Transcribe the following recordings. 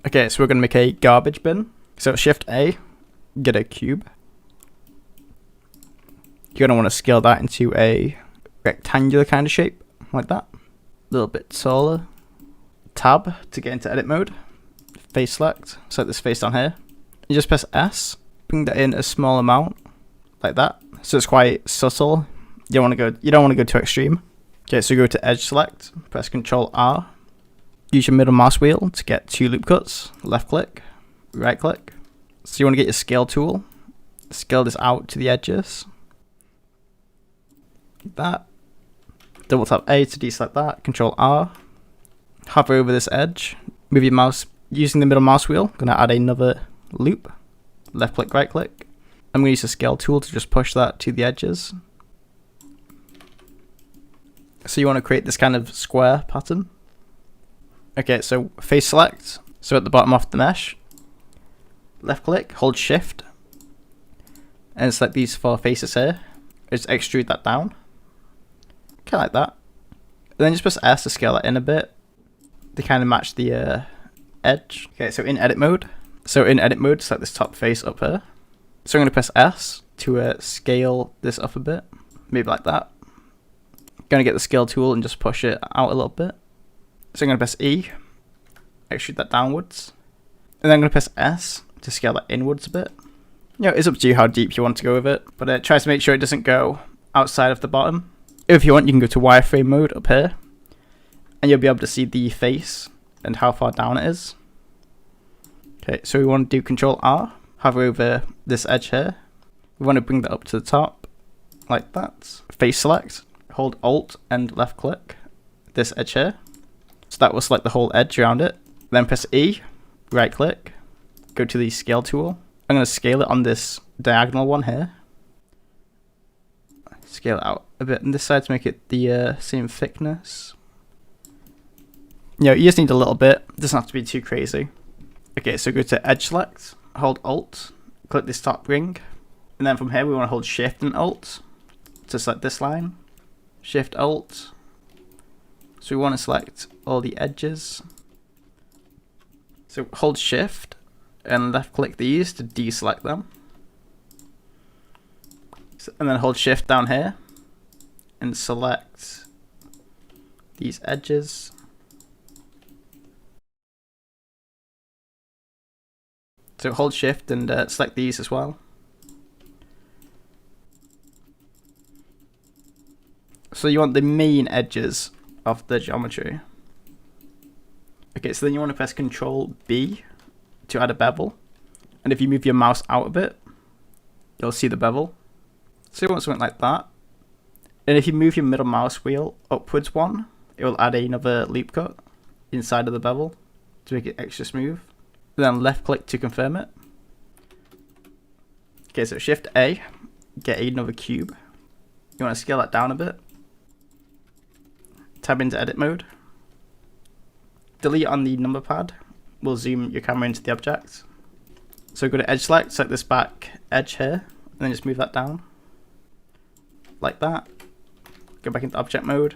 Okay, so we're going to make a garbage bin. So Shift A, get a cube. You're going to want to scale that into a rectangular kind of shape, like that. A little bit taller. Tab to get into edit mode. Face select, select this face down here. You just press S, bring that in a small amount, like that. So it's quite subtle. You don't want to go too extreme. Okay, so go to edge select, press Ctrl R. Use your middle mouse wheel to get 2 loop cuts. Left click, right click. So you want to get your scale tool. Scale this out to the edges. Like that. Double tap A to deselect that. Ctrl R. Hover over this edge. Move your mouse using the middle mouse wheel. Gonna add another loop. Left click, right click. I'm gonna use the scale tool to just push that to the edges. So you want to create this kind of square pattern. Okay, so face select. So at the bottom of the mesh, left click, hold shift, and select these 4 faces here. Just extrude that down. Kind of like that. And then just press S to scale that in a bit to kind of match the edge. Okay, so in edit mode. Select this top face up here. So I'm going to press S to scale this up a bit. Maybe like that. Going to get the scale tool and just push it out a little bit. So I'm going to press E, extrude that downwards. And then I'm going to press S to scale that inwards a bit. You know, it's up to you how deep you want to go with it, but try to make sure it doesn't go outside of the bottom. If you want, you can go to wireframe mode up here, and you'll be able to see the face and how far down it is. Okay, so we want to do Ctrl R, hover over this edge here. We want to bring that up to the top, like that. Face select, hold Alt and left click this edge here. So that will select the whole edge around it. Then press E, right click, go to the scale tool. I'm going to scale it on this diagonal one here. Scale it out a bit on this side to make it the same thickness. You know, you just need a little bit. It doesn't have to be too crazy. Okay, so go to edge select, hold Alt, click this top ring. And then from here we want to hold Shift and Alt to select this line. Shift Alt. So we want to select all the edges. So hold Shift and left click these to deselect them. And then hold Shift down here and select these edges. So hold Shift and select these as well. So you want the main edges of the geometry. Okay, so then you want to press Ctrl B to add a bevel. And if you move your mouse out a bit, you'll see the bevel. So you want something like that. And if you move your middle mouse wheel upwards one, it will add another loop cut inside of the bevel to make it extra smooth. And then left click to confirm it. Okay, so Shift A, get another cube. You want to scale that down a bit. Tab into edit mode. Delete on the number pad. We'll zoom your camera into the object. So go to edge select this back edge here, and then just move that down. Like that. Go back into object mode.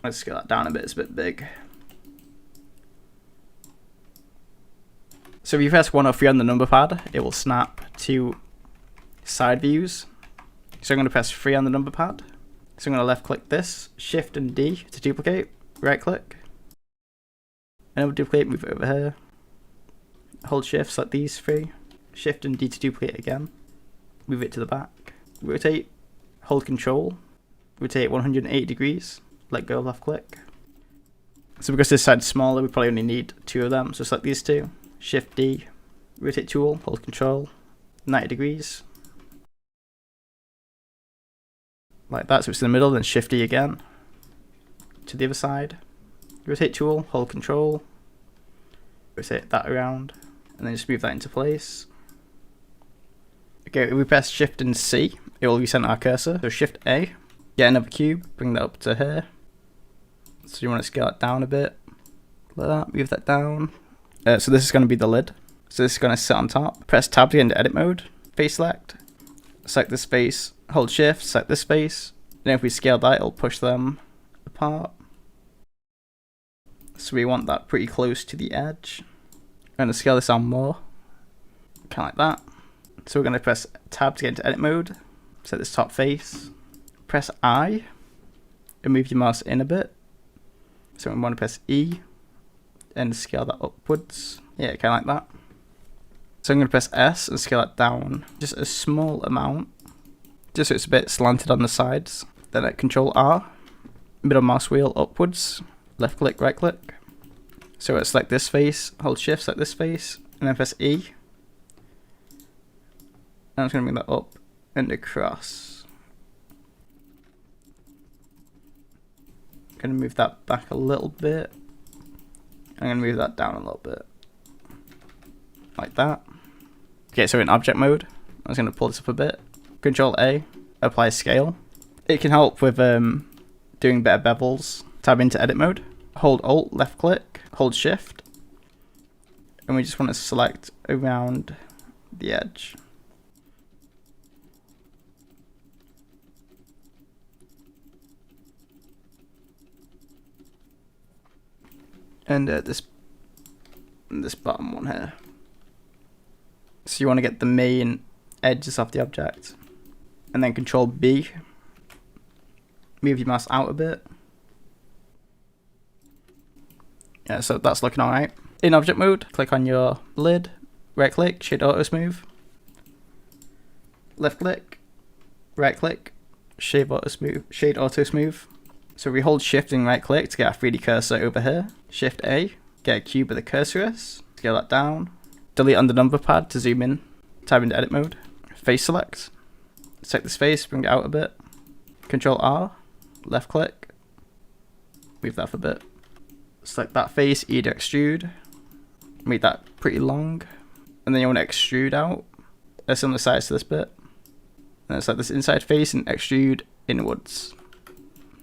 Let's scale that down a bit, it's a bit big. So if you press 1 or 3 on the number pad, it will snap to side views. So I'm going to press 3 on the number pad. So I'm going to left click this, Shift and D to duplicate, right click. And we'll duplicate, move it over here. Hold Shift, select these 3. Shift and D to duplicate again. Move it to the back. Rotate, hold Control. Rotate 180 degrees. Let go, left click. So because this side's smaller, we probably only need 2 of them. So select these 2. Shift D, rotate tool, hold Control, 90 degrees. Like that, so it's in the middle, then Shift D again. To the other side. Rotate tool, hold Control. Rotate that around. And then just move that into place. Okay, if we press Shift and C, it will recenter our cursor. So Shift A, get another cube, bring that up to here. So you want to scale it down a bit. Like that, move that down. So this is going to be the lid. So this is going to sit on top. Press Tab to get into edit mode. Face select. Select this face. Hold Shift, select this face. And if we scale that, it'll push them apart. So we want that pretty close to the edge. I'm going to scale this down more, kind of like that. So we're going to press tab to get into edit mode, set this top face, press I, and move your mouse in a bit. So we want to press E, and scale that upwards. Yeah, kind of like that. So I'm going to press S and scale it down just a small amount, just so it's a bit slanted on the sides. Then at Control R, middle mouse wheel upwards, left click, right click. So let's select this face, hold shift, select this face, and then press E. And I'm just going to bring that up and across. I'm going to move that back a little bit. I'm going to move that down a little bit. Like that. Okay, so in object mode, I'm just going to pull this up a bit. Control A, apply scale. It can help with doing better bevels. Tab into edit mode. Hold Alt, left click, hold shift. And we just want to select around the edge. And this bottom one here. So you want to get the main edges of the object. And then Control B. Move your mouse out a bit. Yeah, so that's looking alright. In object mode, click on your lid, right click, shade auto smooth. Left click, right click, shade auto smooth. So we hold shift and right click to get a 3D cursor over here. Shift A, get a cube where the cursor is. Scale that down. Delete on the number pad to zoom in. Tab into edit mode. Face select. Select this face, bring it out a bit. Control R, left click. Move that for a bit. Select that face, E to extrude. Make that pretty long. And then you want to extrude out a similar size to this bit. And select this inside face and extrude inwards.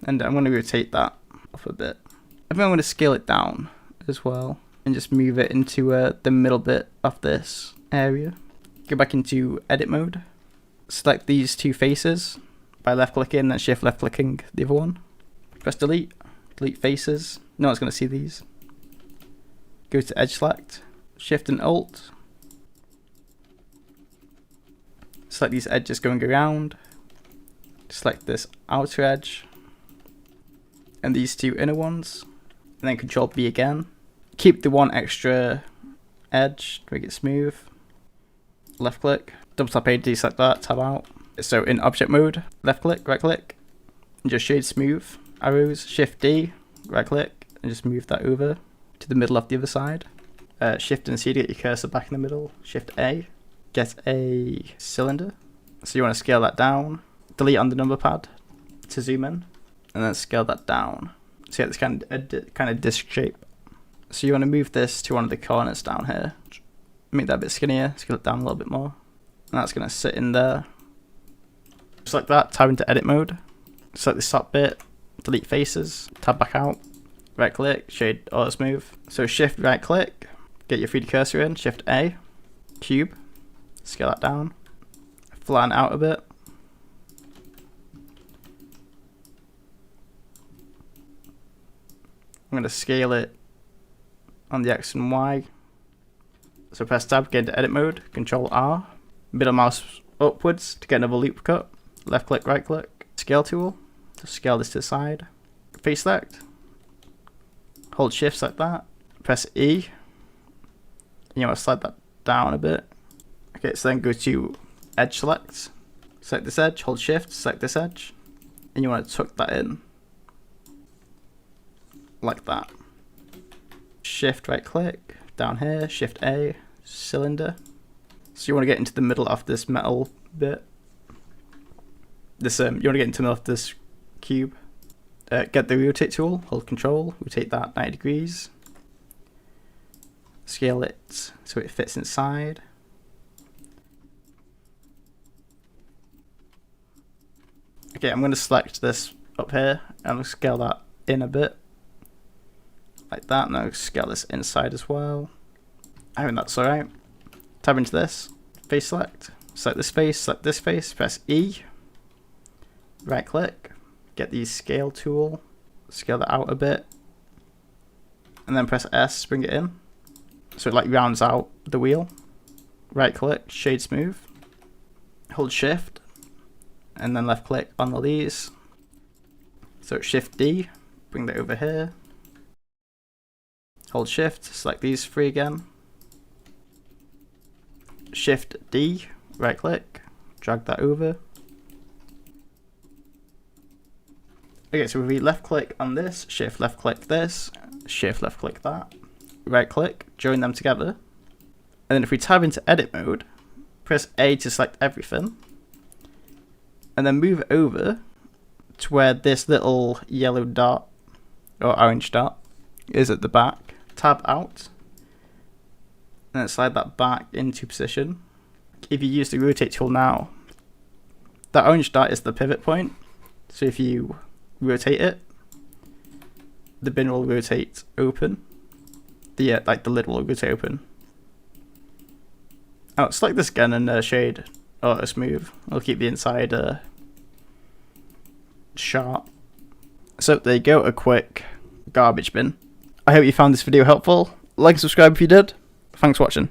And I'm going to rotate that off a bit. I think I'm going to scale it down as well and just move it into the middle bit of this area. Go back into edit mode. Select these two faces by left clicking and shift left clicking the other one. Press delete. Delete faces. No one's going to see these. Go to edge select. Shift and Alt. Select these edges going around. Select this outer edge. And these two inner ones. And then Control B again. Keep the one extra edge to make it smooth. Left click. Double tap A to deselect that. Tab out. So in object mode, left click, right click. And just shade smooth. Arrows. Shift D. Right click. And just move that over to the middle of the other side. Shift and C to get your cursor back in the middle. Shift A. Get a cylinder. So you want to scale that down. Delete on the number pad to zoom in. And then scale that down. So you get this kind of disc shape. So you want to move this to one of the corners down here. Make that a bit skinnier. Scale it down a little bit more. And that's going to sit in there. Just like that. Tab into edit mode. Select this top bit. Delete faces. Tab back out. Right click. Shade auto smooth. So shift right click. Get your 3D cursor in. Shift A. Cube. Scale that down. Flatten out a bit. I'm going to scale it on the X and Y. So press tab, get into edit mode, Control R, middle mouse upwards to get another loop cut, left click, right click, scale tool, to scale this to the side, face select, hold shift like that, press E, and you want to slide that down a bit. Okay, so then go to edge select, select this edge, hold shift, select this edge, and you want to tuck that in. Like that. Shift right click down here, shift A, cylinder. So you want to get into the middle of this metal bit. You want to get into the middle of this cube. Get the rotate tool, hold control, rotate that 90 degrees. Scale it so it fits inside. Okay, I'm going to select this up here and I'll scale that in a bit. Like that, and I'll scale this inside as well. I think that's alright. Tab into this, face select select this face, press E, right click, get the scale tool, scale that out a bit, and then press S, bring it in. So it like rounds out the wheel. Right click, shade smooth. Hold shift, and then left click on all these. So shift D, bring that over here. Hold shift, select these three again. Shift D, right click, drag that over. Okay, so if we left click on this, shift left click this, shift left click that, right click, join them together. And then if we tab into edit mode, press A to select everything, and then move it over to where this little yellow dot or orange dot is at the back. Tab out, and then slide that back into position. If you use the rotate tool now, that orange dot is the pivot point. So if you rotate it, the bin will rotate open. The lid will rotate open. Oh, select this again and shade auto smooth. I'll keep the inside sharp. So there you go, a quick garbage bin. I hope you found this video helpful. Like and subscribe if you did. Thanks for watching.